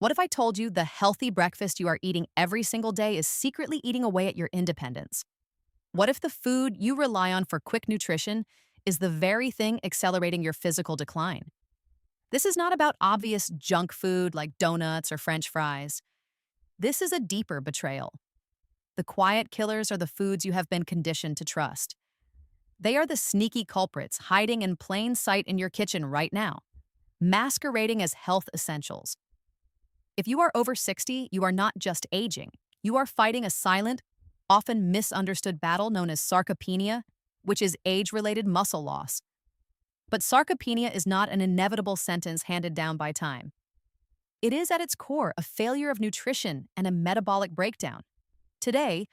What if I told you the healthy breakfast you are eating every single day is secretly eating away at your independence? What if the food you rely on for quick nutrition is the very thing accelerating your physical decline? This is not about obvious junk food like donuts or French fries. This is a deeper betrayal. The quiet killers are the foods you have been conditioned to trust. They are the sneaky culprits hiding in plain sight in your kitchen right now, masquerading as health essentials. If you are over 60, you are not just aging. You are fighting a silent, often misunderstood battle known as sarcopenia, which is age-related muscle loss. But sarcopenia is not an inevitable sentence handed down by time. It is at its core a failure of nutrition and a metabolic breakdown. Today,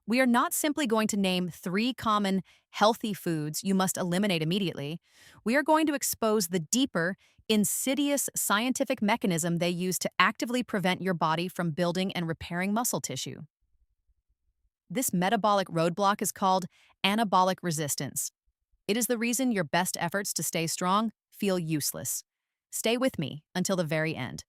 we are not simply going to name 3 common healthy foods you must eliminate immediately. We are going to expose the deeper, insidious scientific mechanism they use to actively prevent your body from building and repairing muscle tissue. This metabolic roadblock is called anabolic resistance. It is the reason your best efforts to stay strong feel useless. Stay with me until the very end.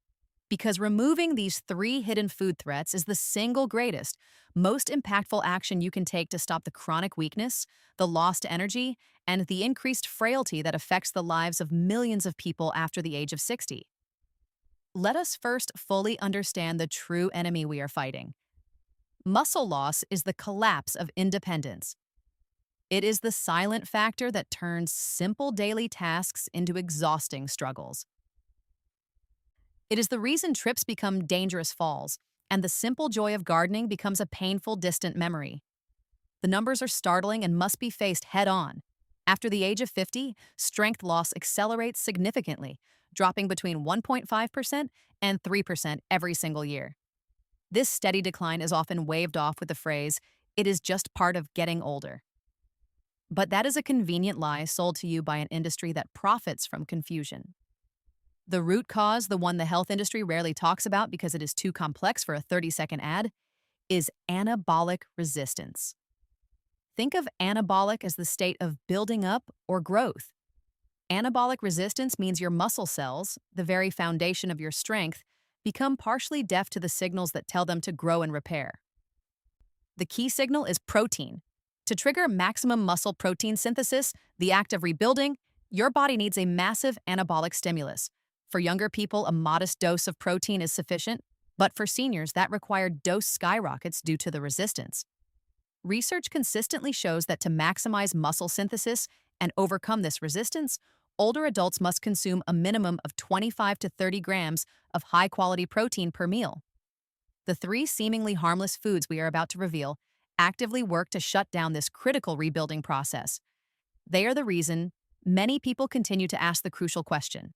Because removing these 3 hidden food threats is the single greatest, most impactful action you can take to stop the chronic weakness, the lost energy, and the increased frailty that affects the lives of millions of people after the age of 60. Let us first fully understand the true enemy we are fighting. Muscle loss is the collapse of independence. It is the silent factor that turns simple daily tasks into exhausting struggles. It is the reason trips become dangerous falls, and the simple joy of gardening becomes a painful, distant memory. The numbers are startling and must be faced head-on. After the age of 50, strength loss accelerates significantly, dropping between 1.5% and 3% every single year. This steady decline is often waved off with the phrase, "It is just part of getting older." But that is a convenient lie sold to you by an industry that profits from confusion. The root cause, the one the health industry rarely talks about because it is too complex for a 30-second ad, is anabolic resistance. Think of anabolic as the state of building up or growth. Anabolic resistance means your muscle cells, the very foundation of your strength, become partially deaf to the signals that tell them to grow and repair. The key signal is protein. To trigger maximum muscle protein synthesis, the act of rebuilding, your body needs a massive anabolic stimulus. For younger people, a modest dose of protein is sufficient, but for seniors, that required dose skyrockets due to the resistance. Research consistently shows that to maximize muscle synthesis and overcome this resistance, older adults must consume a minimum of 25 to 30 grams of high-quality protein per meal. The 3 seemingly harmless foods we are about to reveal actively work to shut down this critical rebuilding process. They are the reason many people continue to ask the crucial question: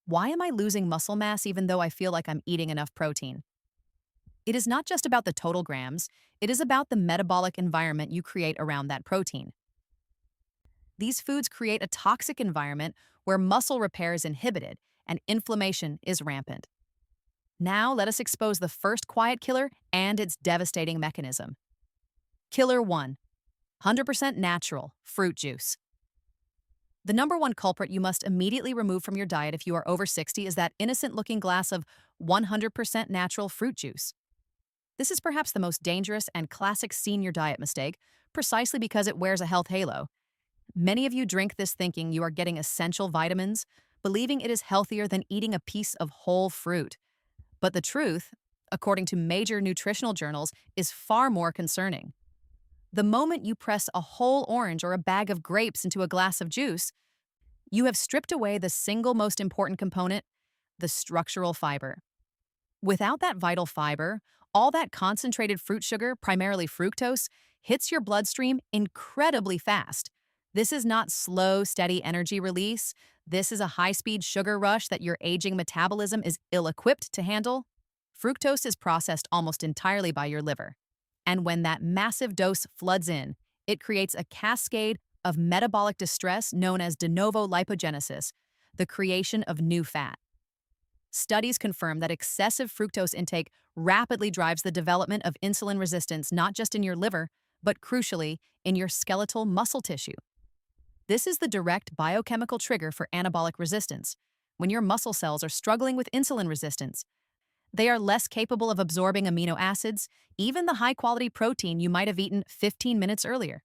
why am I losing muscle mass even though I feel like I'm eating enough protein? It is not just about the total grams, it is about the metabolic environment you create around that protein. These foods create a toxic environment where muscle repair is inhibited and inflammation is rampant. Now let us expose the first quiet killer and its devastating mechanism. Killer 1. 100% natural fruit juice. The number 1 culprit you must immediately remove from your diet if you are over 60 is that innocent-looking glass of 100% natural fruit juice. This is perhaps the most dangerous and classic senior diet mistake, precisely because it wears a health halo. Many of you drink this thinking you are getting essential vitamins, believing it is healthier than eating a piece of whole fruit. But the truth, according to major nutritional journals, is far more concerning. The moment you press a whole orange or a bag of grapes into a glass of juice, you have stripped away the single most important component, the structural fiber. Without that vital fiber, all that concentrated fruit sugar, primarily fructose, hits your bloodstream incredibly fast. This is not slow, steady energy release. This is a high-speed sugar rush that your aging metabolism is ill-equipped to handle. Fructose is processed almost entirely by your liver. And when that massive dose floods in, it creates a cascade of metabolic distress known as de novo lipogenesis, the creation of new fat. Studies confirm that excessive fructose intake rapidly drives the development of insulin resistance not just in your liver, but crucially, in your skeletal muscle tissue. This is the direct biochemical trigger for anabolic resistance, when your muscle cells are struggling with insulin resistance. They are less capable of absorbing amino acids, even the high-quality protein you might have eaten 15 minutes earlier.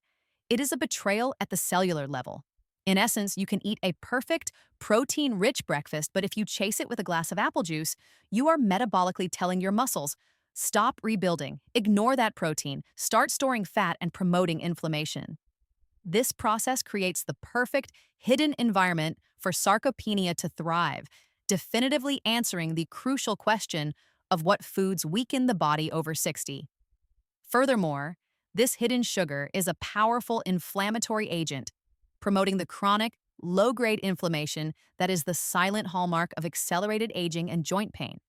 It is a betrayal at the cellular level. In essence, you can eat a perfect, protein-rich breakfast, but if you chase it with a glass of apple juice, you are metabolically telling your muscles, stop rebuilding, ignore that protein, start storing fat and promoting inflammation. This process creates the perfect, hidden environment for sarcopenia to thrive, definitively answering the crucial question of what foods weaken the body over 60. Furthermore, this hidden sugar is a powerful inflammatory agent, promoting the chronic, low-grade inflammation that is the silent hallmark of accelerated aging and joint pain.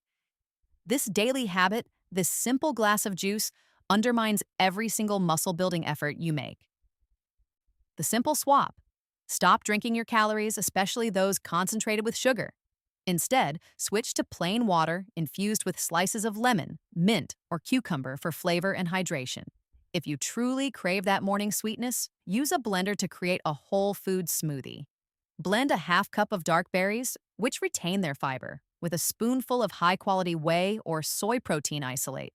This daily habit, this simple glass of juice, undermines every single muscle-building effort you make. The simple swap: stop drinking your calories, especially those concentrated with sugar. Instead, switch to plain water infused with slices of lemon, mint, or cucumber for flavor and hydration. If you truly crave that morning sweetness, use a blender to create a whole food smoothie. Blend a half cup of dark berries, which retain their fiber, with a spoonful of high-quality whey or soy protein isolate.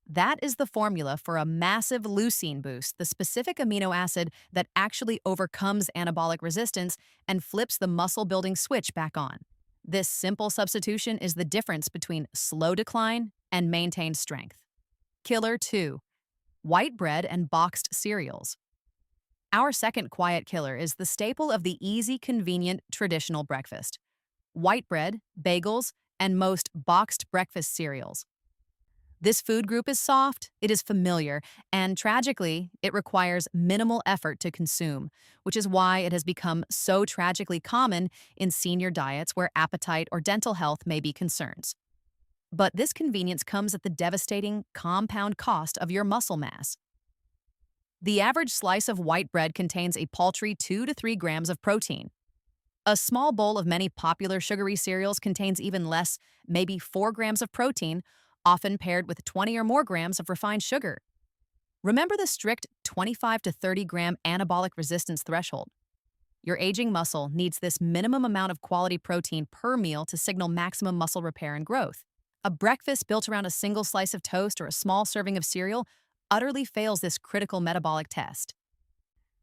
That is the formula for a massive leucine boost, the specific amino acid that actually overcomes anabolic resistance and flips the muscle-building switch back on. This simple substitution is the difference between slow decline and maintained strength. Killer 2. White bread and boxed cereals. Our second quiet killer is the staple of the easy, convenient, traditional breakfast: white bread, bagels, and most boxed breakfast cereals. This food group is soft, it is familiar, and tragically, it requires minimal effort to consume, which is why it has become so tragically common in senior diets where appetite or dental health may be concerns. But this convenience comes at the devastating compound cost of your muscle mass. The average slice of white bread contains a paltry 2 to 3 grams of protein. A small bowl of many popular sugary cereals contains even less, maybe 4 grams of protein, often paired with 20 or more grams of refined sugar. Remember the strict 25 to 30 gram anabolic resistance threshold. Your aging muscle needs this minimum amount of quality protein per meal to signal maximum muscle repair and growth. A breakfast built around a single slice of toast or a small serving of cereal utterly fails this critical metabolic test.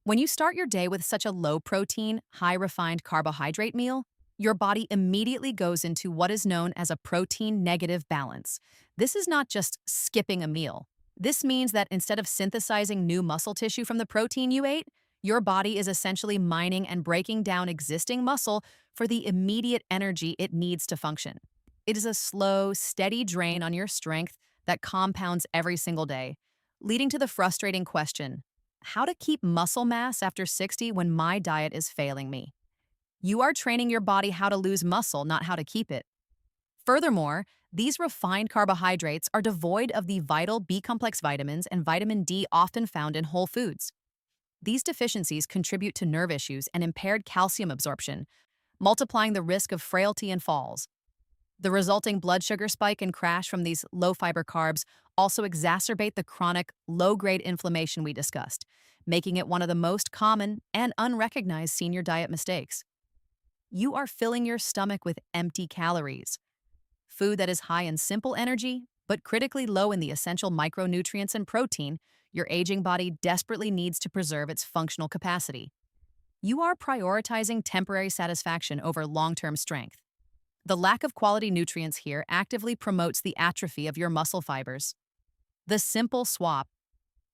When you start your day with such a low-protein, high-refined carbohydrate meal, your body immediately goes into what is known as a protein-negative balance. This is not just skipping a meal. This means that instead of synthesizing new muscle tissue from the protein you ate, your body is essentially mining and breaking down existing muscle for the immediate energy it needs to function. It is a slow, steady drain on your strength that compounds every single day, leading to the frustrating question: how to keep muscle mass after 60 when my diet is failing me? You are training your body how to lose muscle, not how to keep it. Furthermore, these refined carbohydrates are devoid of the vital B-complex vitamins and vitamin D often found in whole foods. These deficiencies contribute to nerve issues and impaired calcium absorption, multiplying the risk of frailty and falls. The resulting blood sugar spike and crash from these low-fiber carbs also exacerbate the chronic, low-grade inflammation we discussed, making it one of the most common and unrecognized senior diet mistakes. You are filling your stomach with empty calories. Food that is high in simple energy, but critically low in the essential micronutrients and protein your aging body desperately needs to preserve its functional capacity. You are prioritizing temporary satisfaction over long-term strength. The lack of quality nutrients here actively promotes the atrophy of your muscle fibers. The simple swap: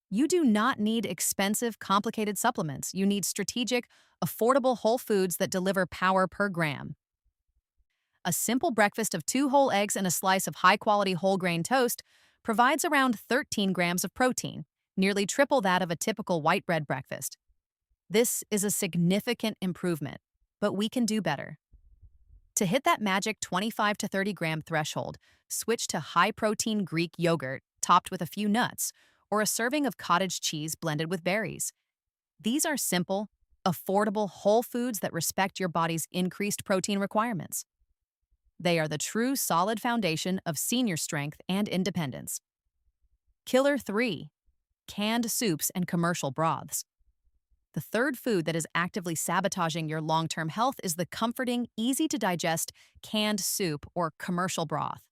you do not need expensive, complicated supplements. You need strategic, affordable whole foods that deliver power per gram. A simple breakfast of 2 whole eggs and a slice of high-quality whole-grain toast provides around 13 grams of protein, nearly triple that of a typical white bread breakfast. This is a significant improvement, but we can do better. To hit that magic 25 to 30 gram threshold, switch to high-protein Greek yogurt topped with a few nuts, or a serving of cottage cheese blended with berries. These are simple, affordable whole foods that respect your body's increased protein requirements. They are the true solid foundation of senior strength and independence. Killer 3. Canned soups and commercial broths. The third food that is actively sabotaging your long-term health is the comforting, easy-to-digest canned soup or commercial broth.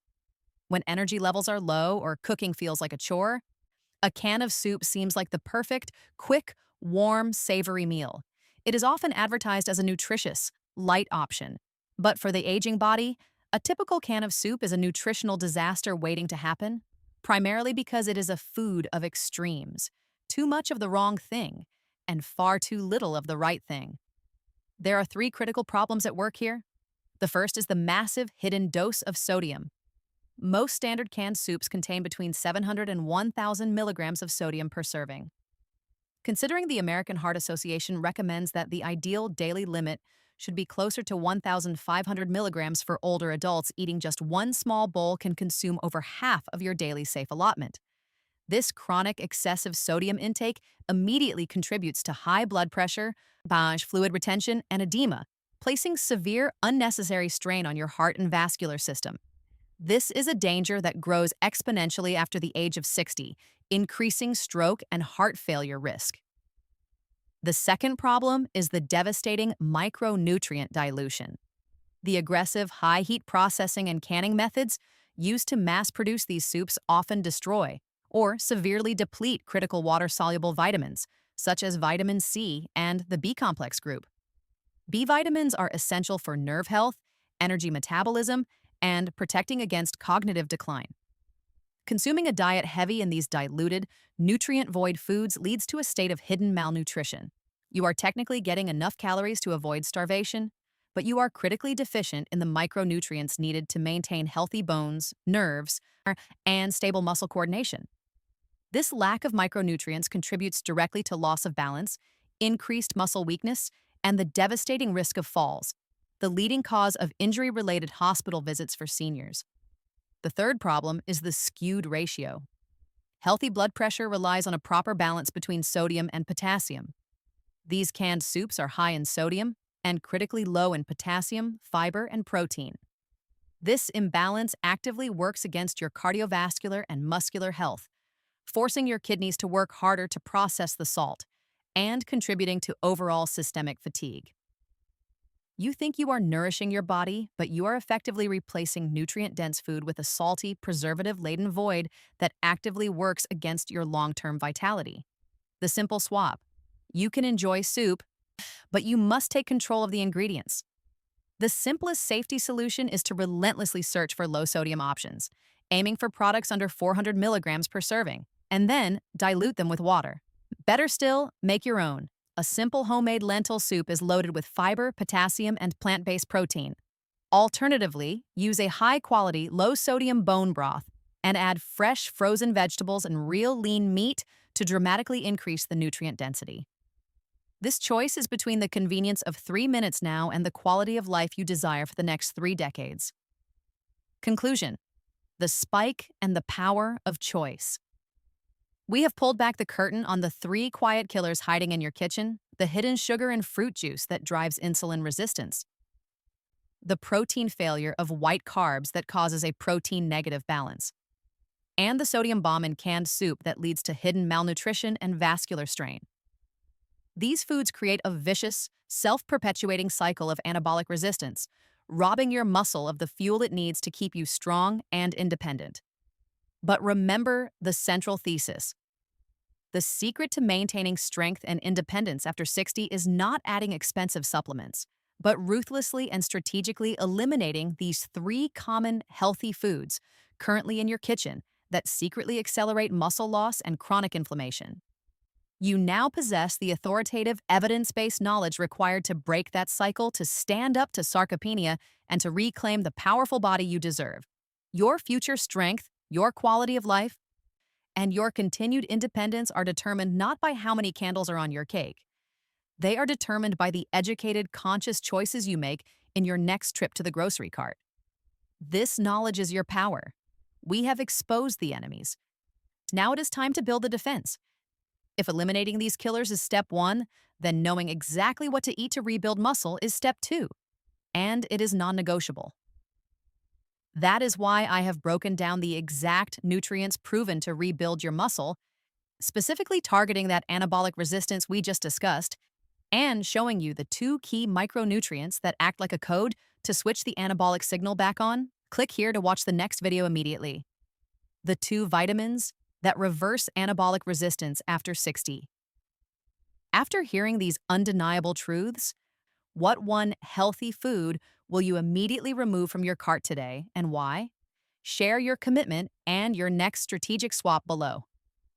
When energy levels are low or cooking feels like a chore, a can of soup seems like the perfect, quick, warm, savory meal. It is often advertised as a nutritious, light option. But for the aging body, a typical can of soup is a nutritional disaster waiting to happen, primarily because it is a food of extremes. Too much of the wrong thing, and far too little of the right thing. There are three critical problems at work here. The first is the massive hidden dose of sodium. Most standard canned soups contain between 700 and 1,000 milligrams of sodium per serving. Considering the American Heart Association recommends that the ideal daily limit should be closer to 1,500 milligrams for older adults, eating just one small bowl can consume over half of your daily safe allotment. This chronic excessive sodium intake immediately contributes to high blood pressure, fluid retention, and edema, placing severe unnecessary strain on your heart and vascular system. This is a danger that grows exponentially after the age of 60, increasing stroke and heart failure risk. The second problem is the devastating micronutrient dilution. The aggressive high-heat processing and canning methods used to mass-produce these soups often destroy or severely deplete critical water-soluble vitamins, such as vitamin C and the B-complex group. B vitamins are essential for nerve health, energy metabolism, and protecting against cognitive decline. Consuming a diet heavy in these diluted, nutrient-void foods leads to a state of hidden malnutrition. You are technically getting enough calories to avoid starvation, but you are critically deficient in the micronutrients needed to maintain healthy bones, nerves, and stable muscle coordination. This lack of micronutrients contributes directly to loss of balance, increased muscle weakness, and the devastating risk of falls, the leading cause of injury-related hospital visits for seniors. The third problem is the skewed ratio. Healthy blood pressure relies on a proper balance between sodium and potassium. These canned soups are high in sodium and critically low in potassium, fiber, and protein. This imbalance actively works against your cardiovascular and muscular health, forcing your kidneys to work harder to process the salt and contributing to overall systemic fatigue. You think you are nourishing your body, but you are effectively replacing nutrient-dense food with a salty, preservative-laden void that actively works against your long-term vitality. The simple swap. You can enjoy soup, but you must take control of the ingredients. The simplest safety solution is to relentlessly search for low-sodium options, aiming for products under 400 milligrams per serving, and then dilute them with water. Better still, make your own. A simple homemade lentil soup is loaded with fiber, potassium, and plant-based protein. Alternatively, use a high-quality, low-sodium bone broth and add fresh frozen vegetables and real lean meat to dramatically increase the nutrient density. This choice is between the convenience of 3 minutes now and the quality of life you desire for the next 3 decades. Conclusion: the spike and the power of choice. We have pulled back the curtain on the 3 quiet killers hiding in your kitchen: the hidden sugar and fruit juice that drives insulin resistance, the protein failure of white carbs that causes a protein-negative balance, and the sodium bomb in canned soup that leads to hidden malnutrition and vascular strain. These foods create a vicious, self-perpetuating cycle of anabolic resistance, robbing your muscle of the fuel it needs to keep you strong and independent. But remember the central thesis. The secret to maintaining strength and independence after 60 is not adding expensive supplements, but ruthlessly and strategically eliminating these 3 common healthy foods currently in your kitchen that secretly accelerate muscle loss and chronic inflammation. You now possess the authoritative, evidence-based knowledge required to break that cycle, to stand up to sarcopenia, and to reclaim the powerful body you deserve. Your future strength, your quality of life, and your continued independence are determined not by how many candles are on your cake. They are determined by the educated, conscious choices you make in your next trip to the grocery cart. This knowledge is your power. We have exposed the enemies. Now it is time to build the defense. If eliminating these killers is step 1, then knowing exactly what to eat to rebuild muscle is step 2, and it is non-negotiable. That is why I have broken down the exact nutrients proven to rebuild your muscle, specifically targeting that anabolic resistance we just discussed, and showing you the 2 key micronutrients that act like a code to switch the anabolic signal back on, Click here to watch the next video immediately. The 2 vitamins that reverse anabolic resistance after 60. After hearing these undeniable truths, what one healthy food will you immediately remove from your cart today and why? Share your commitment and your next strategic swap below.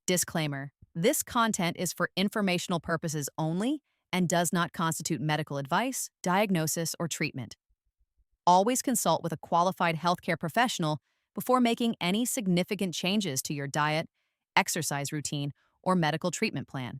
Disclaimer: this content is for informational purposes only and does not constitute medical advice, diagnosis, or treatment. Always consult with a qualified healthcare professional before making any significant changes to your diet, exercise routine, or medical treatment plan.